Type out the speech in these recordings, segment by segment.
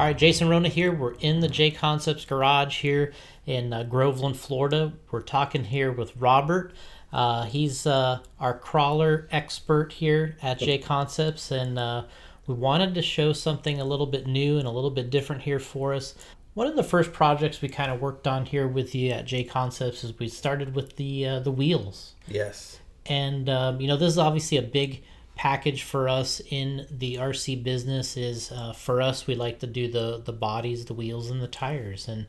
right, Jason Rona here. We're in the JConcepts garage here in Groveland, Florida. We're talking here with Robert. He's our crawler expert here at JConcepts, and we wanted to show something a little bit new and a little bit different here for us. One of the first projects we kind of worked on here with you at JConcepts is we started with the wheels. Yes. And this is obviously a big package for us in the RC business. Is for us, we like to do the bodies, the wheels, and the tires. And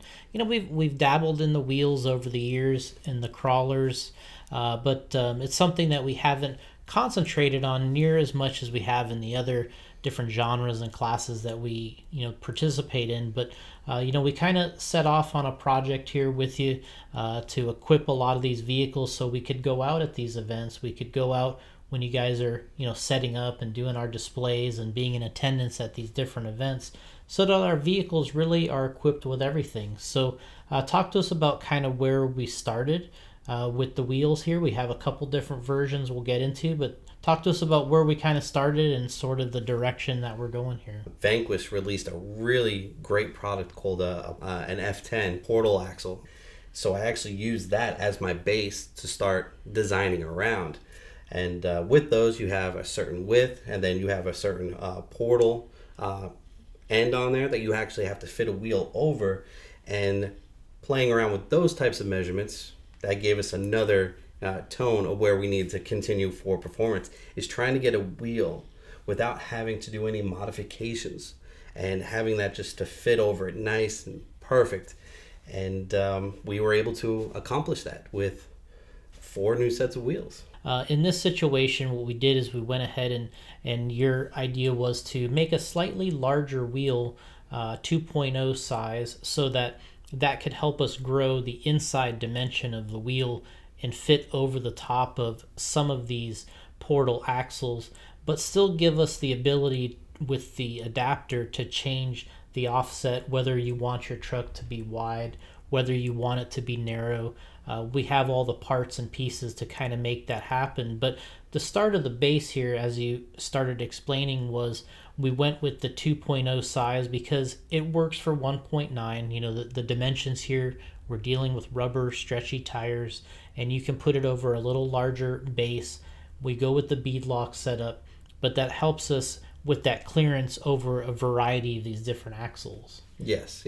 we've dabbled in the wheels over the years and the crawlers, but it's something that we haven't concentrated on near as much as we have in the other different genres and classes that we participate in. But we kind of set off on a project here with you to equip a lot of these vehicles so we could go out at these events. We could go out when you guys are setting up and doing our displays and being in attendance at these different events, so that our vehicles really are equipped with everything. So talk to us about kind of where we started with the wheels here. We have a couple different versions we'll get into, but talk to us about where we kind of started and sort of the direction that we're going here. Vanquish released a really great product called an F10 portal axle. So I actually used that as my base to start designing around. And with those, you have a certain width, and then you have a certain portal end on there that you actually have to fit a wheel over. And playing around with those types of measurements, that gave us another tone of where we need to continue for performance, is trying to get a wheel without having to do any modifications and having that just to fit over it nice and perfect. And we were able to accomplish that with 4 new sets of wheels. In this situation, what we did is we went ahead and your idea was to make a slightly larger wheel, 2.0 size, so that could help us grow the inside dimension of the wheel and fit over the top of some of these portal axles, but still give us the ability with the adapter to change the offset, whether you want your truck to be wide, whether you want it to be narrow. We have all the parts and pieces to kind of make that happen. But the start of the base here, as you started explaining, was we went with the 2.0 size because it works for 1.9. The dimensions here, we're dealing with rubber, stretchy tires, and you can put it over a little larger base. We go with the bead lock setup, but that helps us with that clearance over a variety of these different axles. Yes.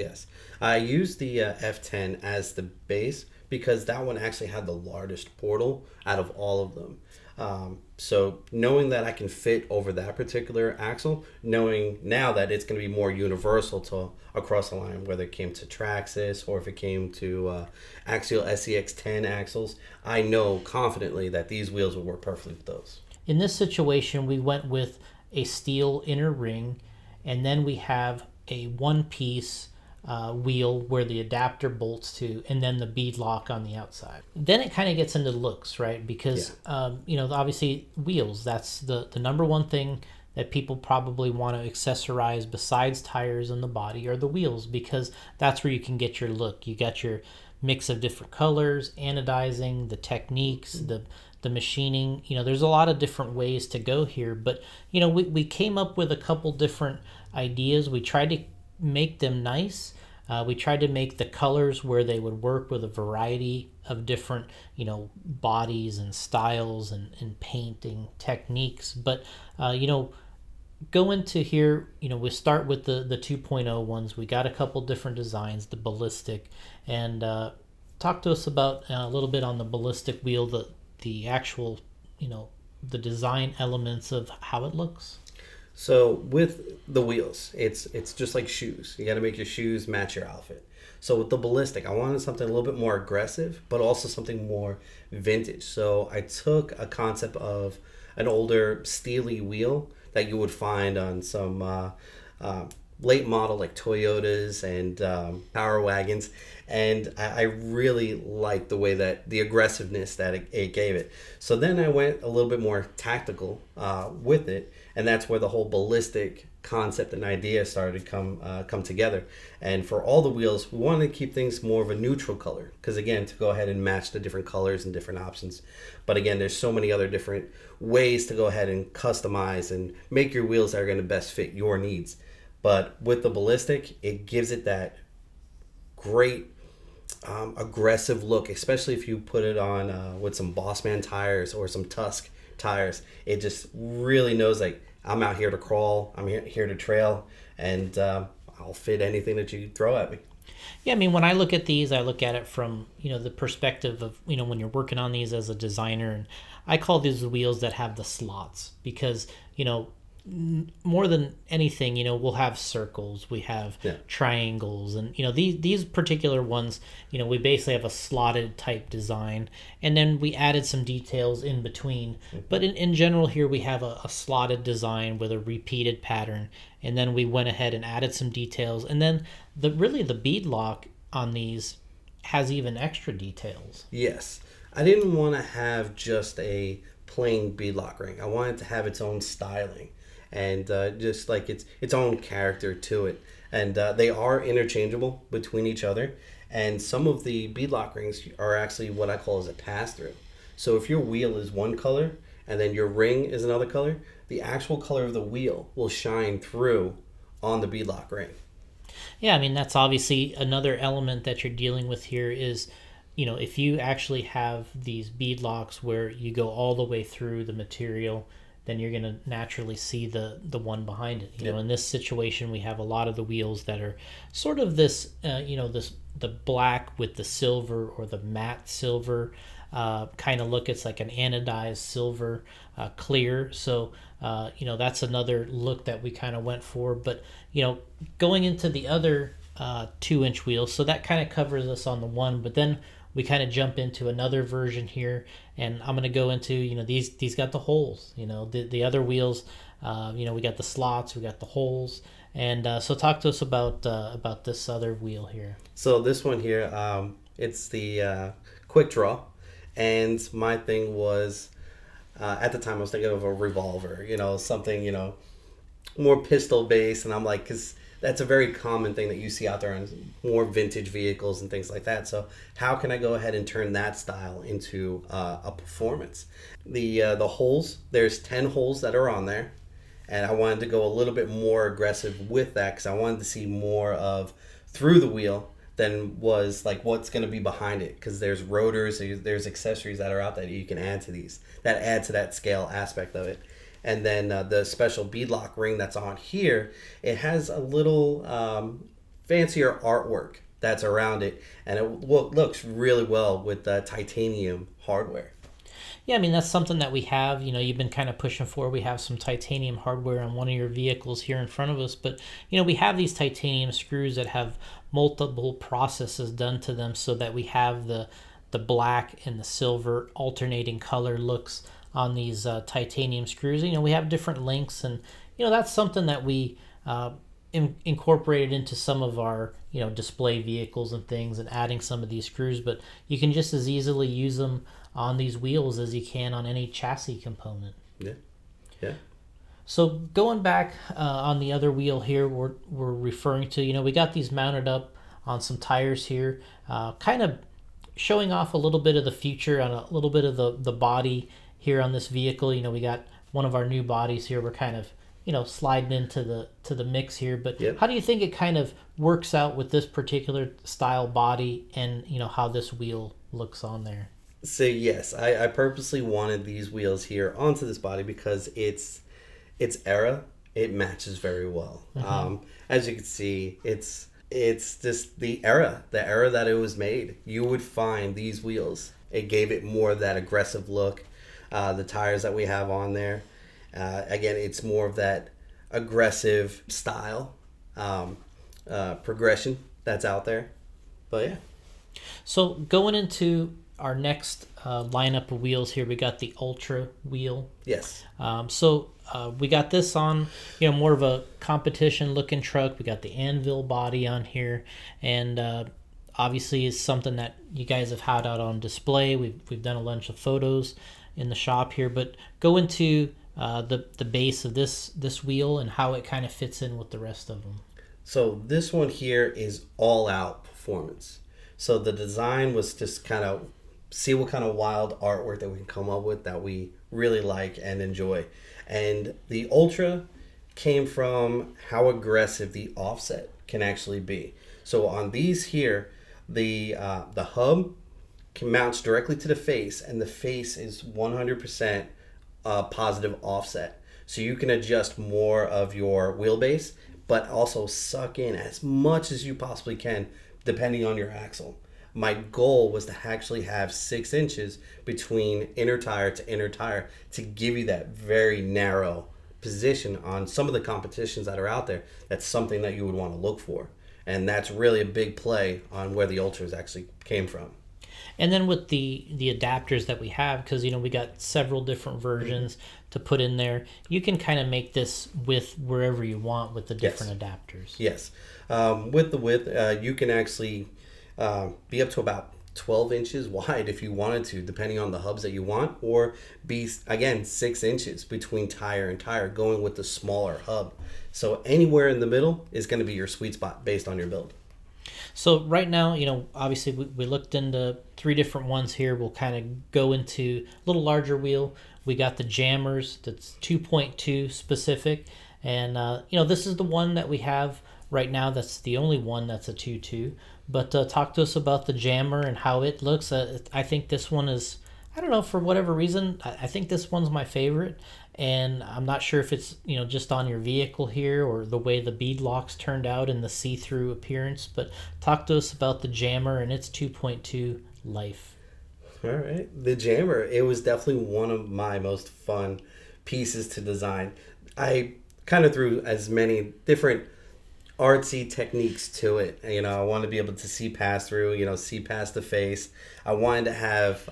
I used the F10 as the base because that one actually had the largest portal out of all of them. So knowing that I can fit over that particular axle, knowing now that it's going to be more universal to across the line, whether it came to Traxxas or if it came to Axial SCX10 axles, I know confidently that these wheels will work perfectly with those. In this situation, we went with a steel inner ring, and then we have a one-piece wheel where the adapter bolts to, and then the bead lock on the outside. Then it kind of gets into looks, right? Because obviously wheels, that's the number one thing that people probably want to accessorize besides tires and the body are the wheels, because that's where you can get your look. You got your mix of different colors, anodizing, the techniques, the machining. There's a lot of different ways to go here, but we came up with a couple different ideas. We tried to make them nice. We tried to make the colors where they would work with a variety of different bodies and styles and painting techniques. But go into here, we start with the 2.0 ones. We got a couple different designs, the Ballistic, and talk to us about a little bit on the Ballistic wheel, the actual the design elements of how it looks. So with the wheels, it's just like shoes. You got to make your shoes match your outfit. So with the Ballistic, I wanted something a little bit more aggressive, but also something more vintage. So I took a concept of an older steely wheel that you would find on some late model like Toyotas and Power Wagons, and I really liked the way that the aggressiveness that it gave it. So then I went a little bit more tactical with it, and that's where the whole Ballistic concept and idea started to come together. And for all the wheels, we wanted to keep things more of a neutral color, because again, to go ahead and match the different colors and different options. But again, there's so many other different ways to go ahead and customize and make your wheels that are going to best fit your needs. But with the Ballistic, it gives it that great aggressive look, especially if you put it on with some Bossman tires or some Tusk tires. It just really knows like I'm out here to crawl, I'm here to trail, and I'll fit anything that you throw at me. Yeah, I mean, when I look at these, I look at it from, the perspective of, when you're working on these as a designer. And I call these the wheels that have the slots because, more than anything, we'll have circles, we have triangles, and, these particular ones, we basically have a slotted type design. And then we added some details in between. But in general here, we have a slotted design with a repeated pattern. And then we went ahead and added some details. And then the bead lock on these has even extra details. Yes. I didn't want to have just a plain bead lock ring. I wanted to have its own styling and just like its own character to it. And they are interchangeable between each other. And some of the bead lock rings are actually what I call as a pass-through. So if your wheel is one color and then your ring is another color, the actual color of the wheel will shine through on the bead lock ring. Yeah, I mean, that's obviously another element that you're dealing with here is, if you actually have these bead locks where you go all the way through the material, then you're going to naturally see the one behind it. In this situation, we have a lot of the wheels that are sort of this, the black with the silver or the matte silver kind of look. It's like an anodized silver clear. So, that's another look that we kind of went for. But, going into the other 2-inch wheels, so that kind of covers us on the one. But then we kind of jump into another version here, and I'm going to go into, these got the holes. The other wheels, we got the slots, we got the holes. And so talk to us about this other wheel here. So this one here, it's the quick draw. And my thing was, at the time I was thinking of a revolver, something, more pistol based. And I'm like, because that's a very common thing that you see out there on more vintage vehicles and things like that. So how can I go ahead and turn that style into a performance? The holes, there's 10 holes that are on there. And I wanted to go a little bit more aggressive with that because I wanted to see more of through the wheel than was like what's going to be behind it, because there's rotors, there's accessories that are out there that you can add to these that add to that scale aspect of it. And then the special bead lock ring that's on here, it has a little fancier artwork that's around it, and it looks really well with the titanium hardware. Yeah, I mean, that's something that we have, you've been kind of pushing for. We have some titanium hardware on one of your vehicles here in front of us, but, we have these titanium screws that have multiple processes done to them so that we have the black and the silver alternating color looks on these titanium screws. We have different lengths, and, that's something that we incorporated into some of our, display vehicles and things, and adding some of these screws, but you can just as easily use them on these wheels as you can on any chassis component. Yeah. So going back on the other wheel here, we're referring to, we got these mounted up on some tires here, kind of showing off a little bit of the future on a little bit of the body here on this vehicle. We got one of our new bodies here. We're kind of, sliding into the mix here. But How do you think it kind of works out with this particular style body and, how this wheel looks on there? So yes, I purposely wanted these wheels here onto this body because its era, it matches very well. Mm-hmm. As you can see, it's just the era that it was made. You would find these wheels, it gave it more of that aggressive look. The tires that we have on there, again, it's more of that aggressive style progression that's out there. But yeah. So going into our next lineup of wheels here, we got the Ultra wheel. Yes. We got this on, more of a competition looking truck. We got the anvil body on here, and obviously is something that you guys have had out on display. We've done a bunch of photos in the shop here, but go into the base of this wheel and how it kind of fits in with the rest of them. So this one here is all out performance. So the design was just kind of see what kind of wild artwork that we can come up with that we really like and enjoy. And the Ultra came from how aggressive the offset can actually be. So on these here, the hub mounts directly to the face, and the face is 100% positive offset. So you can adjust more of your wheelbase, but also suck in as much as you possibly can, depending on your axle. My goal was to actually have 6 inches between inner tire to inner tire to give you that very narrow position on some of the competitions that are out there. That's something that you would want to look for. And that's really a big play on where the Ultras actually came from. And then with the adapters that we have, because we got several different versions to put in there, you can kind of make this width wherever you want with the different adapters. Yes. With the width, you can actually be up to about 12 inches wide if you wanted to, depending on the hubs that you want, or be, again, 6 inches between tire and tire, going with the smaller hub. So anywhere in the middle is going to be your sweet spot based on your build. So right now, obviously we looked into 3 different ones here. We'll kind of go into a little larger wheel. We got the jammers that's 2.2 specific. And, this is the one that we have right now. That's the only one that's a 2.2. But talk to us about the jammer and how it looks. I think this one is, I don't know, for whatever reason, I think this one's my favorite. And I'm not sure if it's just on your vehicle here or the way the bead locks turned out and the see-through appearance, but talk to us about the jammer and its 2.2 life. All right, the jammer, it was definitely one of my most fun pieces to design. I kind of threw as many different artsy techniques to it. I wanted to be able to see past through, see past the face. I wanted to have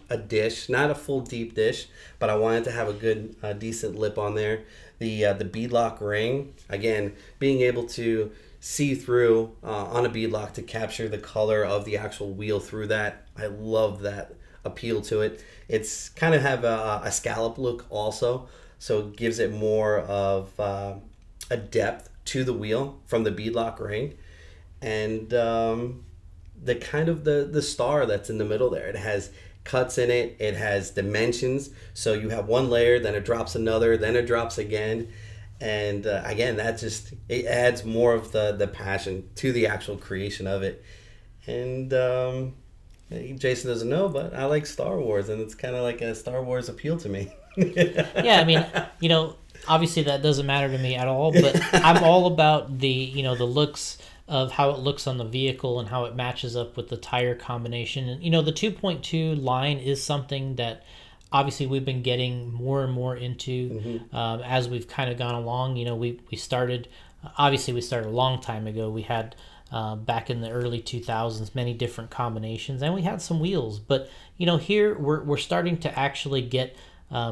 a dish, not a full deep dish, but I wanted to have a good, decent lip on there. The beadlock ring, again, being able to see through on a beadlock to capture the color of the actual wheel through that. I love that appeal to it. It's kind of have a scallop look also, so it gives it more of a depth to the wheel from the beadlock ring. And the kind of the star that's in the middle there, it has cuts in it, it has dimensions, so you have one layer, then it drops another, then it drops again. And again, that just, it adds more of the passion to the actual creation of it. And Jason doesn't know, but I like Star Wars, and it's kind of like a Star Wars appeal to me. Yeah, I mean, obviously that doesn't matter to me at all, but I'm all about the the looks of how it looks on the vehicle and how it matches up with the tire combination. And the 2.2 line is something that obviously we've been getting more and more into as we've kind of gone along. We started a long time ago. We had back in the early 2000s many different combinations, and we had some wheels, but here we're starting to actually get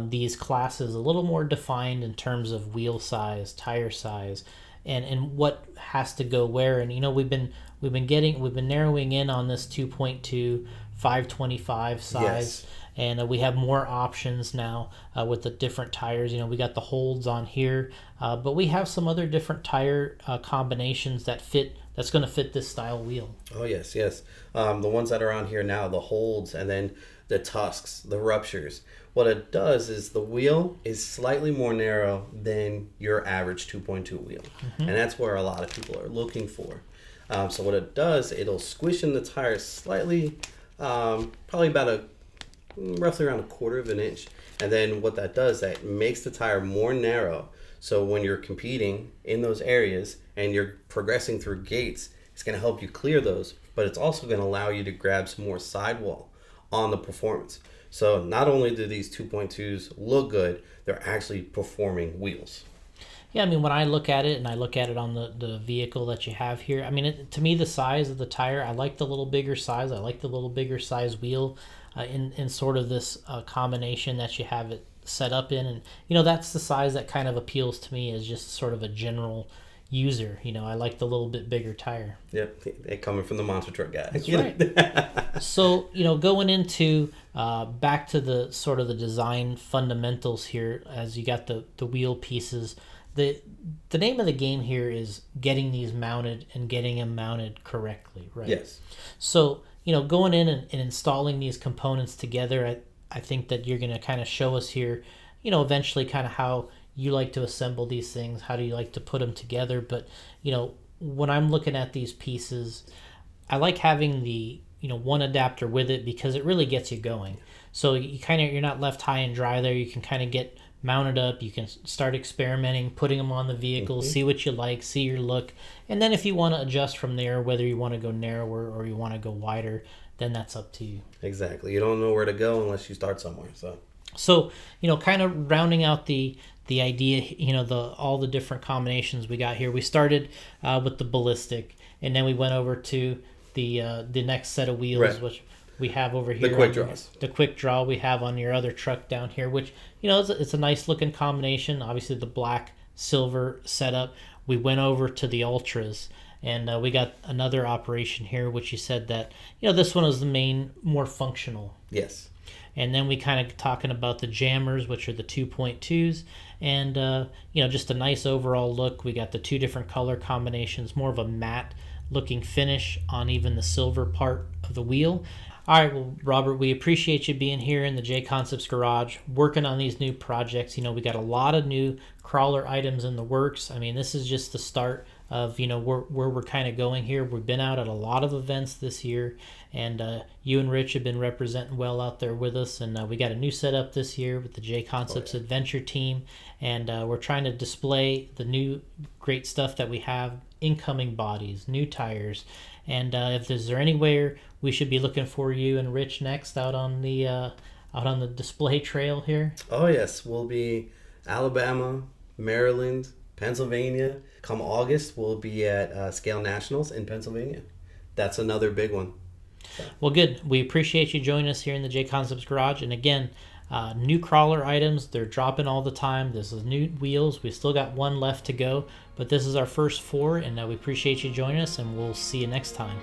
these classes a little more defined in terms of wheel size, tire size, and what has to go where. And we've been narrowing in on this 2.2 525 size. Yes. And we have more options now with the different tires. We got the holds on here, but we have some other different tire combinations that's going to fit this style wheel. Oh yes. The ones that are on here now, the holds, and then the tusks, the ruptures. What it does is the wheel is slightly more narrow than your average 2.2 wheel. And that's where a lot of people are looking for. So what it does, it'll squish in the tires slightly, probably about roughly around 1/4 of an inch. And then what that does, that makes the tire more narrow. So when you're competing in those areas and you're progressing through gates, it's going to help you clear those, but it's also going to allow you to grab some more sidewall on the performance. So not only do these 2.2s look good, they're actually performing wheels. Yeah, I mean, when I look at it, and I look at it on the vehicle that you have here, I mean, to me, the size of the tire, I like the little bigger size. I like the little bigger size wheel in sort of this combination that you have it set up in. And, that's the size that kind of appeals to me as just sort of a general user. I like the little bit bigger tire. Yep, it coming from the monster truck guy. That's right. So, going into back to the sort of the design fundamentals here, as you got the wheel pieces, the name of the game here is getting these mounted and getting them mounted correctly, right? Yes. So, going in and installing these components together, I think that you're going to kind of show us here, eventually kind of how you like to assemble these things, how do you like to put them together. But when I'm looking at these pieces, I like having the one adapter with it because it really gets you going. So you're not left high and dry there. You can kind of get mounted up. You can start experimenting, putting them on the vehicle, see what you like, see your look, and then if you want to adjust from there, whether you want to go narrower or you want to go wider, then that's up to you. Exactly. You don't know where to go unless you start somewhere. So kind of rounding out the idea, all the different combinations we got here. We started with the Ballistic, and then we went over to the next set of wheels, right, which we have over here. The quick draws. The quick draw we have on your other truck down here, which it's a nice looking combination. Obviously the black silver setup. We went over to the Ultras, and we got another operation here, which you said that this one is the main, more functional. Yes. And then we kind of talking about the jammers, which are the 2.2s, and just a nice overall look. We got the two different color combinations, more of a matte looking finish on even the silver part of the wheel. All right, well, Robert, we appreciate you being here in the JConcepts garage, working on these new projects. We got a lot of new crawler items in the works. I mean, this is just the start of where we're kind of going here. We've been out at a lot of events this year, and you and Rich have been representing well out there with us, and we got a new setup this year with the JConcepts Adventure team, and we're trying to display the new great stuff that we have, incoming bodies, new tires, and if there anywhere we should be looking for you and Rich next out on the display trail here. Oh yes, we'll be Alabama, Maryland, Pennsylvania. Come August, we'll be at Scale Nationals in Pennsylvania. That's another big one. So. Well, good. We appreciate you joining us here in the JConcepts garage. And again, new crawler items, they're dropping all the time. This is new wheels. We still got one left to go, but this is our first 4, and we appreciate you joining us, and we'll see you next time.